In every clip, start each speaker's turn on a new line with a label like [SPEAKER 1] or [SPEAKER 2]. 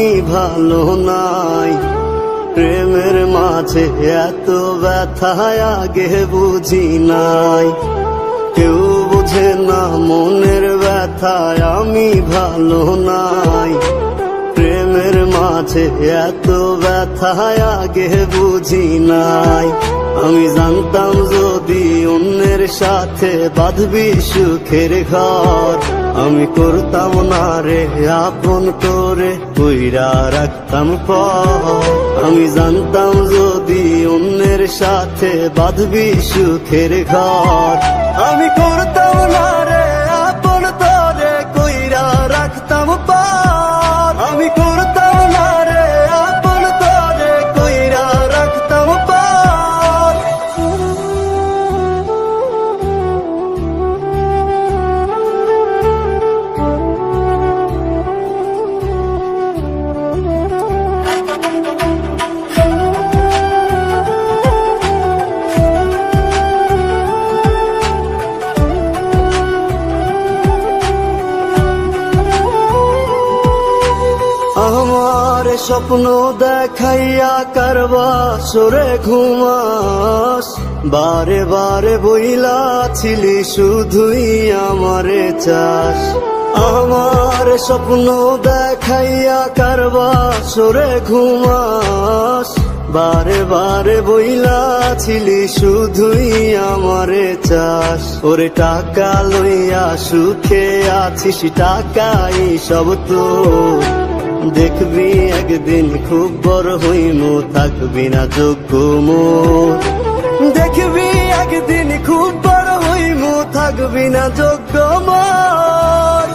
[SPEAKER 1] আমি ভালো নাই। প্রেমের মাঝে এত ব্যথা আগে বুঝি নাই। কেউ বুঝে না মনের ব্যথায় আমি ভালো নাই। প্রেমের মাঝে এত ব্যথা আগে বুঝি নাই। আমি জানতাম যদি অন্যের সাথে বাঁধবি সুখের ঘর, আমি করতাম না রে আপন করে কইরা রাখতাম পর। আমি জানতাম যদি অন্যের সাথে বাঁধবি সুখের ঘর, আমি করতাম না রে আপন করে কইরা রাখতাম পর। আমি করতাম না রে আপন করে কইরা রাখতাম পর। আমার স্বপ্ন দেখাইয়া কারবা সরে ঘুমাস, বারে বারে বইলা ছিলি শুধুই আমারে চাস। আমার স্বপ্ন দেখাইয়া কারবা সরে ঘুমাস, বারে বারে বইলা ছিলি শুধুই আমারে চাস। ওরে টাকা লইয়া সুখে আছিস, টাকাই সব তো দেখবি একদিন খুব বড় হইমু, থাকবি না যোগ্য মোর। দেখবি একদিন খুব বড় হইমু, থাকবি না যোগ্য মোর।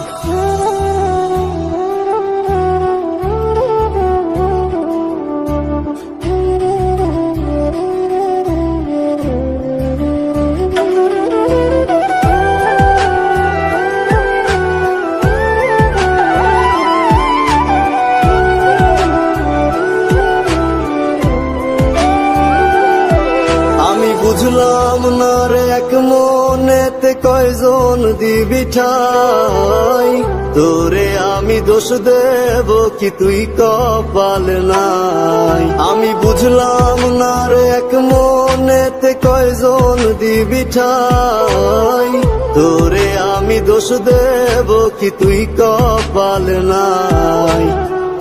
[SPEAKER 1] বুঝলাম না রে এক মনেতে কয়জন দিবি ঠাই, তোরে আমি দোষ দেব কি তুই কপাল নাই। আমি বুঝলাম না রে এক মনেতে কয়জন দিবি ঠাই, তোরে আমি দোষ দেব কি তুই কপাল নাই।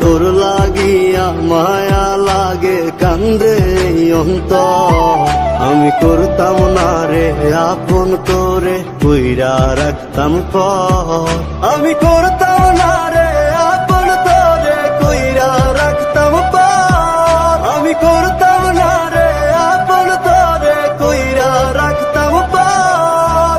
[SPEAKER 1] তোর লাগিয়া মায়া লাগে কান্দে অন্তর, আমি করতাম না রে আপন করে কইরা রাখতাম পর। আমি করতাম না রে আপন করে কইরা রাখতাম পর। আমি করতাম না রে আপন করে কইরা রাখতাম পর।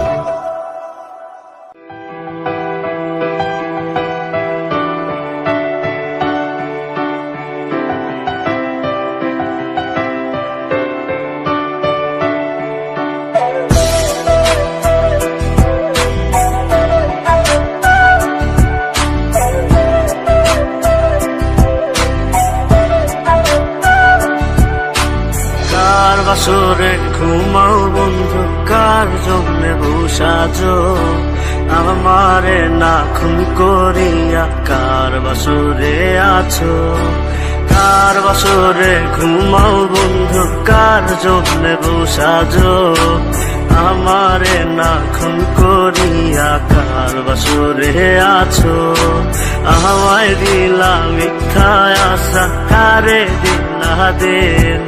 [SPEAKER 2] বাসরে ঘুমাও বন্ধু, কার জন্যে বসাজো আমারে না খুন করিয়া, কার বাসরে আছো। কার বাসরে ঘুমাও বন্ধু, কার জন্যে বসাজো আমারে না খুন করিয়া, কার বাসরে আছো। আমায় দিলা মিথ্যা আশা, কারে দিলা দিন,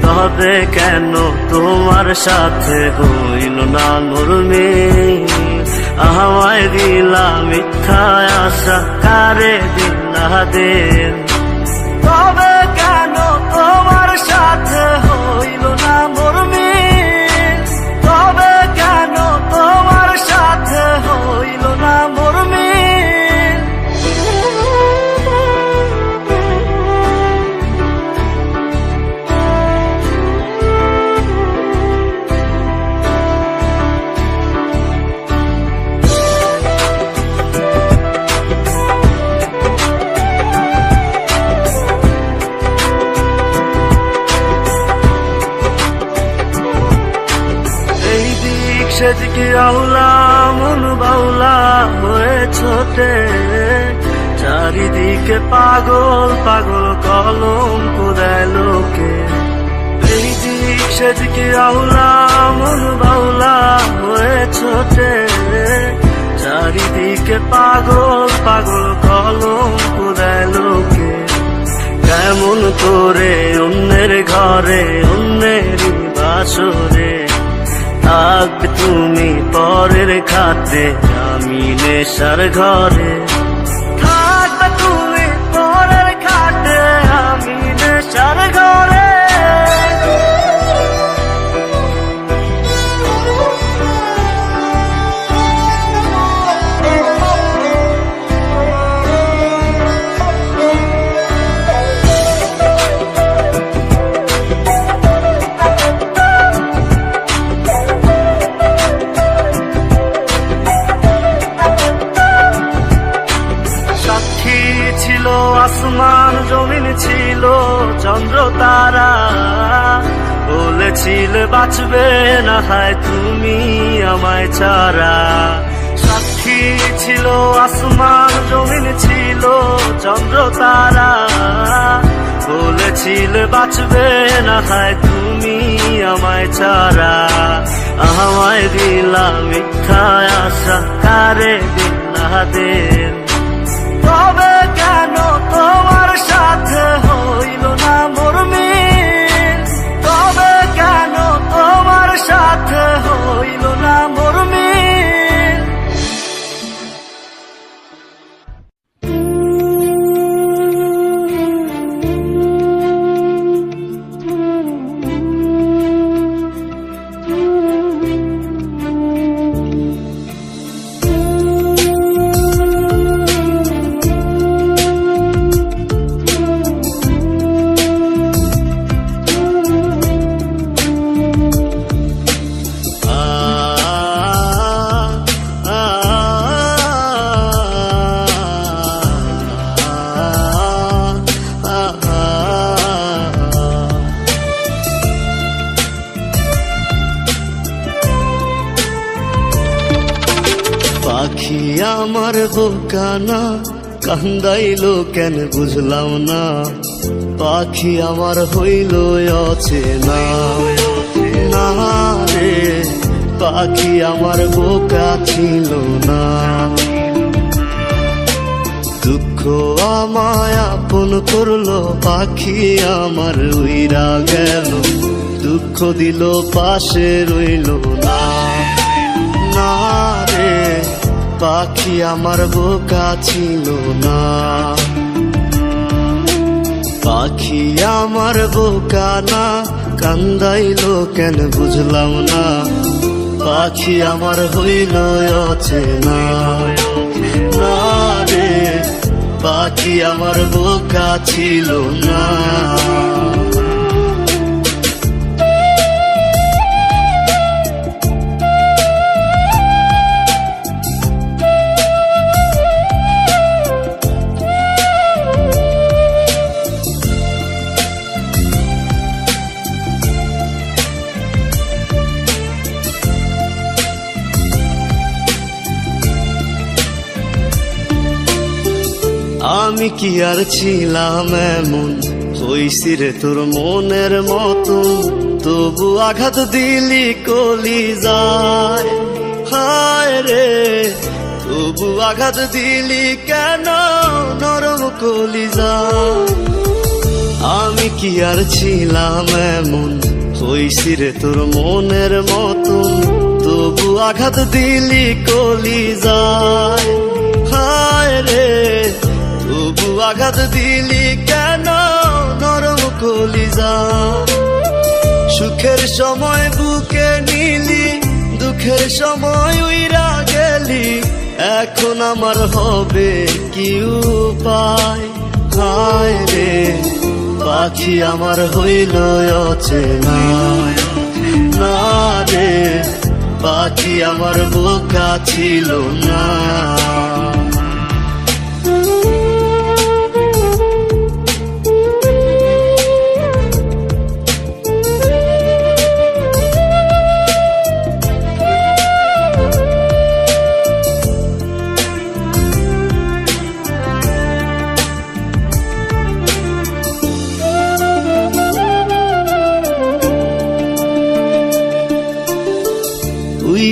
[SPEAKER 2] তবে কেন তোমার সাথে হইল না মোর মিল। আমায় দিলা মিথ্যা আশা, কারে দিলা দিন, তবে কেন তোমার সাথে হইল না মোর মিল। তবে কেন তোমার সাথে হইল না মোর মিল। সেদিকে আউলা মন বাউলা হয়ে ছোটে, চারিদিকে পাগল পাগল কলঙ্ক দেয় লোকে, এই দিক সেদিকে আহুলা মন বাউলা হয়ে ছোটে, চারিদিকে পাগল পাগল কলঙ্ক দেয় লোকে। কেমন করে অন্যের ঘরে অন্যের বাসরে থাকবে তুমি পরের খাতে, আমি নেশার ঘরে থাকবে তুমি পরের খাতে, আমি নেশার ঘরে। ছিল আসমান জমিন ছিল চন্দ্র তারা, বলেছিলে বাঁচবে না হয় তুমি আমায় ছাড়া। সাক্ষী ছিল আসমান জমিন ছিল চন্দ্র তারা, বলেছিলে বাঁচবে না হয় তুমি আমায় ছাড়া। আমায় দিলা মিথ্যা আশা, কারে দিলা দেন, তবে কেন তোমার সাথে হইল না মোর মিল, তবে কেন তোমার সাথে হইল না মোর মিল। পাখি আমার বোকানা কান্দাইলো কেন বুঝলাম না, পাখি আমার হইল অচেনা না রে, পাখি আমার বোকা ছিল না। দুঃখ আমায় আপন করলো, পাখি আমার উইরা গেল, দুঃখ দিল পাশে রইল না না রে, পাখি আমার বোকা ছিল না। পাখি আমার বোকা না কান্দাইলো কেন বুঝলাম না, পাখি আমার হইল অচেনা না রে, পাখি আমার বোকা ছিল না। আমি কি আর ছিলাম এমন, হইছি রে তোর মনের মতন, তবু আঘাত দিলি কলিজায়, হায় রে তবু আঘাত দিলি কেন নরম কলিজায়। আমি কি আর ছিলাম এমন, হইছি রে তোর মনের মতন, তবু আঘাত দিলি কলিজায়, হায় রে তবু আঘাত দিলি কেন নরম কলিজা। সুখের সময় বুকে নিলি, দুঃখের সময় উইরা গেলি, এখন আমার হবে কি উপায়, হায় রে পাখি আমার হইল অচেনা না রে, পাখি আমার বোকা ছিল না।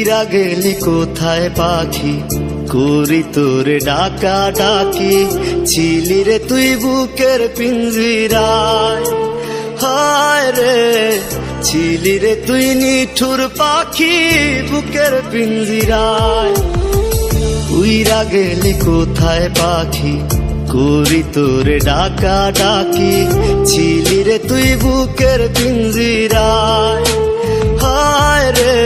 [SPEAKER 2] উইরা গেলি কোথায় পাখি, করি তোরে ডাকা ডাকি, ছিলি রে তুই বুকের পিঞ্জিরায়। হায় রে ছিলি রে তুই নিঠুর পাখি বুকের পিঞ্জিরায়। উইরা গেলি কোথায় পাখি, করি তোরে ডাকা ডাকি, ছিলি রে তুই বুকের পিঞ্জিরায়। হায় রে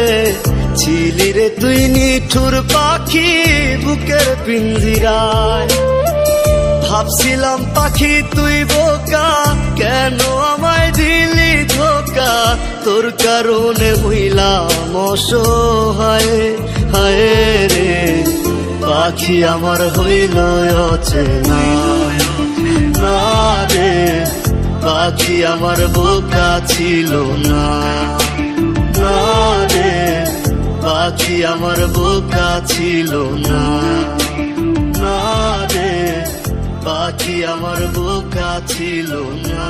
[SPEAKER 2] ছিলি রে তুই নিঠুর পাখি বুকের পিঞ্জিরায়। ভাবছিলাম পাখি তুই বোকা, কেন আমায় দিলি ধোকা, তোর কারণে হইলাম অসহায়। হায় রে পাখি আমার হইল অচেনা, না রে পাখি আমার বোকা ছিল না, না রে পাখি আমার বোকা ছিল না, না রে পাখি আমার বোকা ছিল না।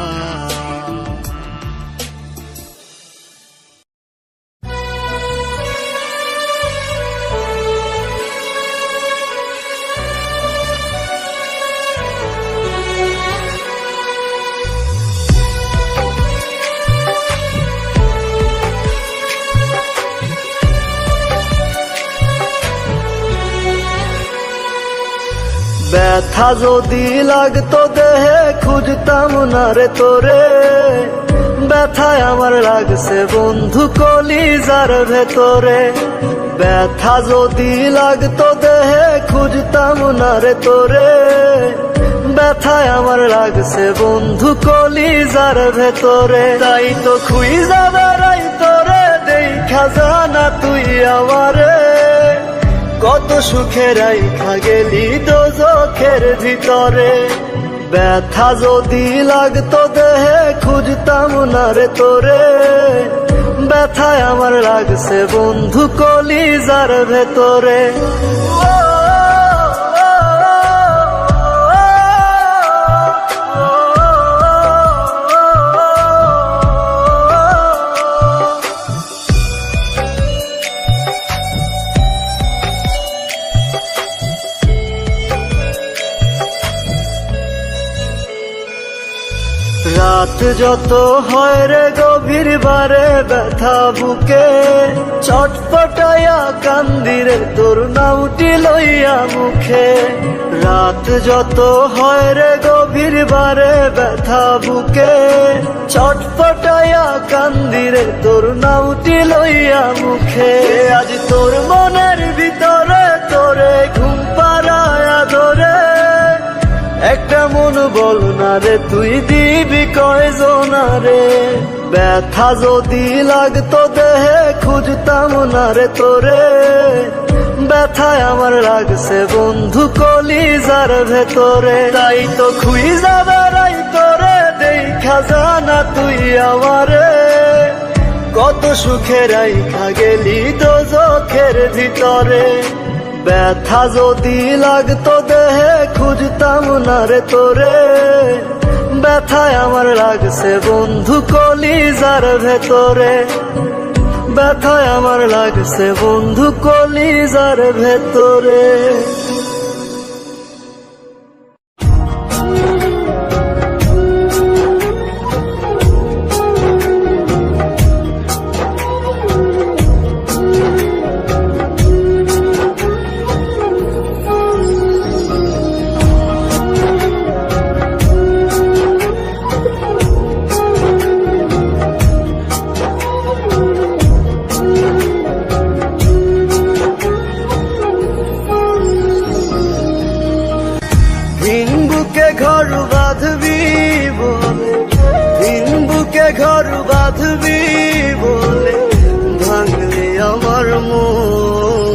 [SPEAKER 2] ব্যথা যদি লাগতো দেহে খুঁজতাম না রে তোরে, ব্যথায় আমার লাগছে বন্ধু কলিজার ভেতরে। ব্যথা যদি লাগতো দেহে খুঁজতাম না রে তোরে, ব্যথায় আমার লাগছে বন্ধু কলিজার ভেতরে। তাই তো খুঁজা বেড়াই তোরে, দেখা জানা তুই আমারে, কত সুখে রাইখা গেলি দোজখের ভিতরে। ব্যথা যদি লাগতো দেহে খুঁজতাম না রে তোরে, ব্যথায় আমার লাগছে বন্ধু কলিজার ভেতরে। রাত যত হয় রে গভীর বারে ব্যথা বুকে, চটপটায়া কান্দিরে তোর নামটি লইয়া মুখে। রাত যত হয় রে গভীর বারে ব্যথা বুকে, চটপটায়া কান্দিরে তোর নামটি লইয়া মুখে। আজ তোর মনের ভিতরে তোরে ঘুম পাড়ায়া ধরে, একটা মন বল না রে তুই দিবি কয়জনা রে। ব্যথা যদি লাগতো দেহে খুঁজতাম না রে তোরে, ব্যথায় আমার লাগছে বন্ধু কলিজার ভেতরে। তাই তো খুঁজা বেড়াই তোরে, দেখা জানা তুই আমারে, কত সুখে রাইখা গেলি দোজখের ভিতরে। ব্যথা যদি লাগতো দেহে খুঁজতাম না রে তোরে, ব্যথায় আমার লাগছে বন্ধু কলিজার ভেতরে। ব্যথায় আমার লাগছে বন্ধু কলিজার ভেতরে। ঘর বাঁধবি বলে, দিন বুকে ঘর বাঁধবি বলে, ভাঙলে আমার মন।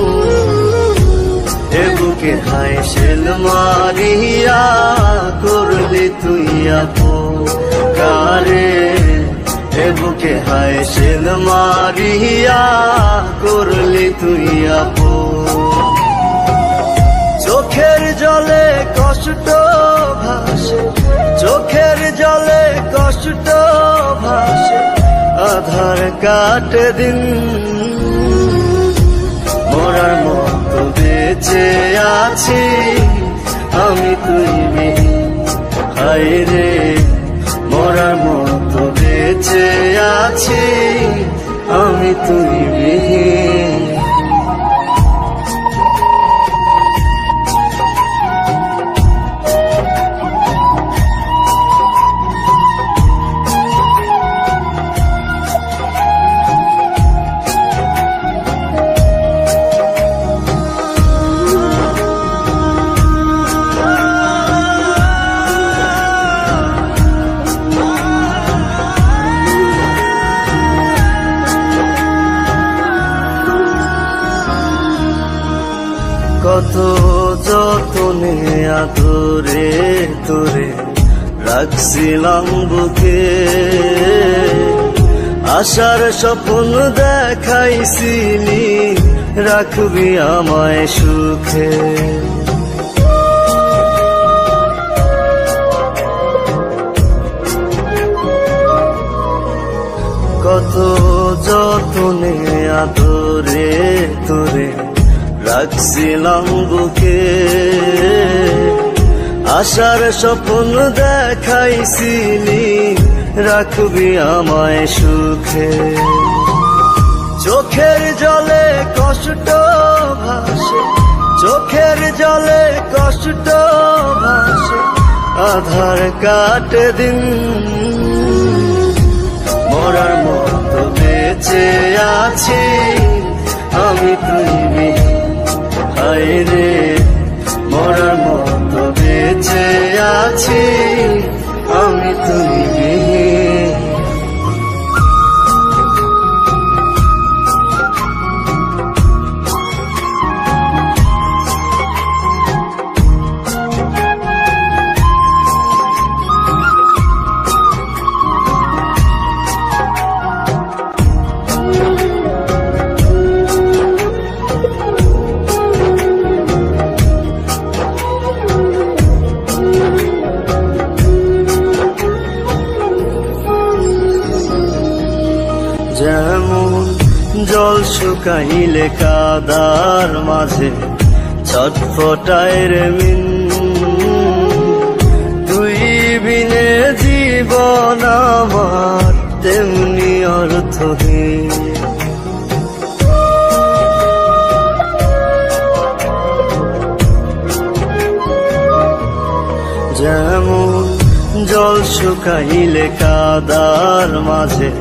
[SPEAKER 2] এ বুকে হায় শেল মারিয়া করলি তুই আপন কারে। এ বুকে হায় শেল মারিয়া করলি তুই আপন। চোখের জলে কষ্ট ভাসে, চোখের জলে কষ্ট ভাসে, আধার কাটে দিন। মরার মতো বেঁচে আছি আমি তুই বিহীন। হায় রে মরার মতো বেঁচে আছি আমি তুই বিহীন। কত যতনে আদরে তোরে রাখছিলাম বুকে, আশার স্বপ্ন দেখাইছিলি রাখবি আমায় সুখে। কত যতনে আদরে তোরে রাখছিলাম বুকে, আশার স্বপ্ন দেখাইছিলি রাখবি আমায় সুখে। চোখের জলে কষ্ট ভাসে, চোখের জলে কষ্ট ভাসে, আধার কাটে দিন। মরার মতো বেঁচে আছি আমি তুই বিহীন। হায় রে মরার মতো বেঁচে আছি আমি তুই বিহীন। যেমন জল শুকাইলে কাদার মাঝে ছটফটায় রে মিন, তুই বিনে জীবন আমার তেমনি অর্থহীন। যেমন জল শুকাইলে কাদার মাঝে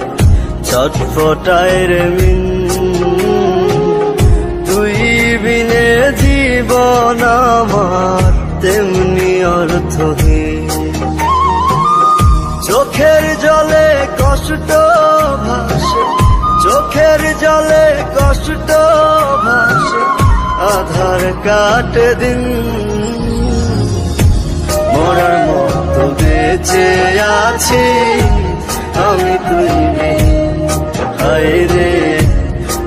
[SPEAKER 2] ছটফটায় রে মিন, তুই বিনে জীবন আমার তেমনি অর্থহীন। চোখের জলে কষ্ট ভাসে, চোখের জলে কষ্ট ভাসে, আধার কাটে দিন। মরার মতো বেঁচে আছি আমি তুই বিহীন। হায় রে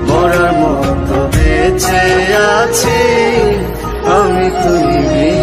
[SPEAKER 2] মরার মতো বেঁচে আছি আমি তুই বিহীন।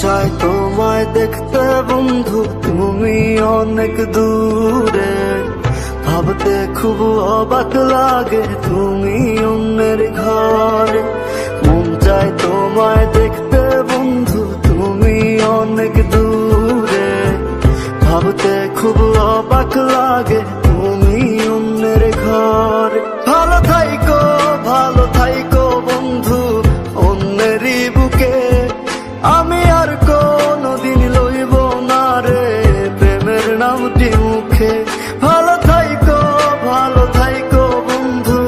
[SPEAKER 1] চাই তোমায় দেখতে বন্ধু, তুমি অনেক দূরে। ভাবতে খুব অবাক লাগে তুমি অন্যের ঘরে। মন চাই তোমায় দেখতে বন্ধু, তুমি অনেক দূরে। ভাবতে খুব অবাক লাগে তুমি অন্যের ঘরে। ভালো থাইকো বন্ধু অন্যেরই বুকে। আমি আর কোনদিন লইব না রে প্রেমের নামটি মুখে। ভালো থাইকো বন্ধু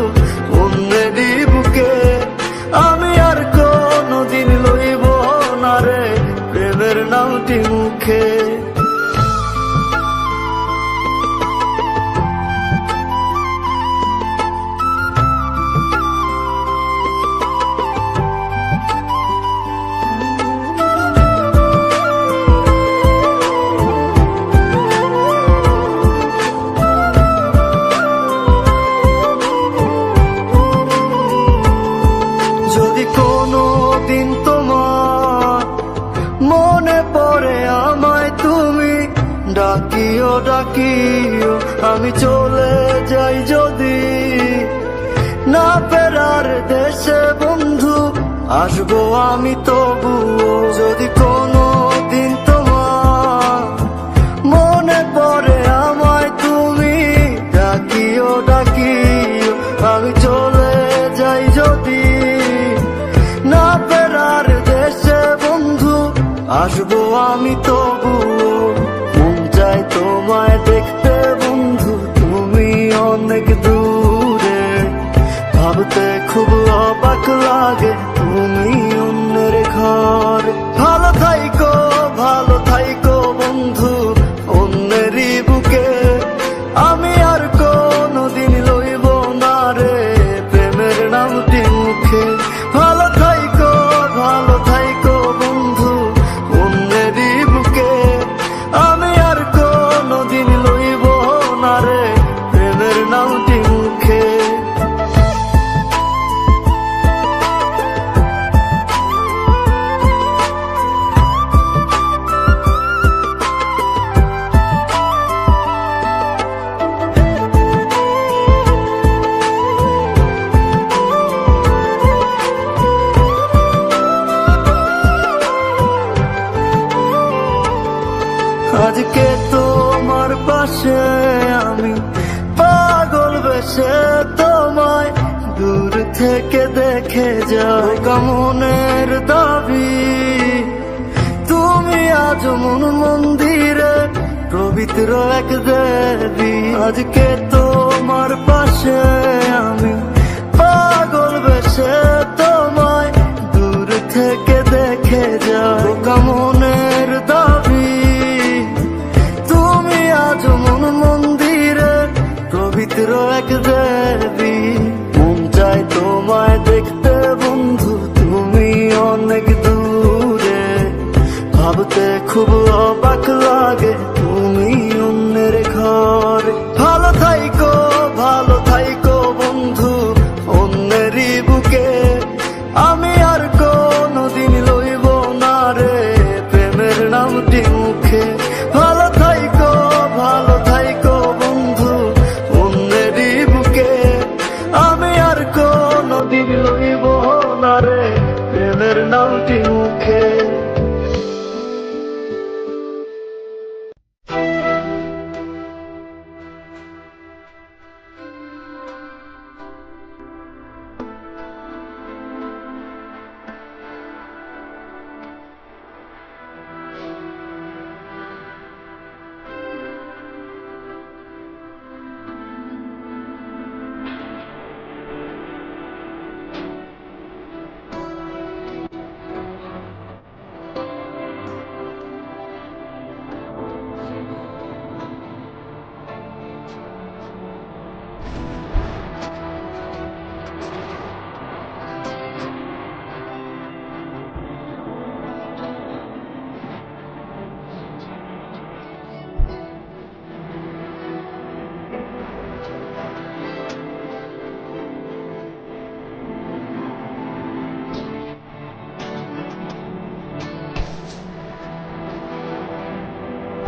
[SPEAKER 1] অন্যেরই বুকে। আমি আর কোনদিন লইব না রে প্রেমের নামটি মুখে। যদি কোনদিন তোমার মনে পড়ে আমায় তুমি ডাকিও আমি চলে যাই যদি না ফেরার দেশে বন্ধু আসবো আমি তবুও। যদি কোনদিন তোমার মনে পড়ে আমায় তুমি ডাকিও আমি আসবো আমি তবুও মন চায় তোমায় দেখতে বন্ধু, তুমি অনেক দূরে। ভাবতে খুব অবাক লাগে তুমি অন্যের ঘর। ভালো থাইকো বন্ধু অন্যেরই বুকে, আমি আর কোনদিন লইব না রে প্রেমের নামটি মুখে। ভালো থাইকো বন্ধু অন্যেরই বুকে, আমি আর কোনদিন লইব না রে প্রেমের নামটি মুখে। আজকে তোমার পাশে আমি পাগল বেশে তোমায় দূর থেকে দেখে যাও। মনের দাবি তুমি আজ মন মন্দিরে পবিত্র এক দেবী। আজকে তোমার পাশে আমি পাগল বেশে তোমায় দূর থেকে দেখে যাও। মনের দাবি তুমি আজ মন মন্দিরে পবিত্র এক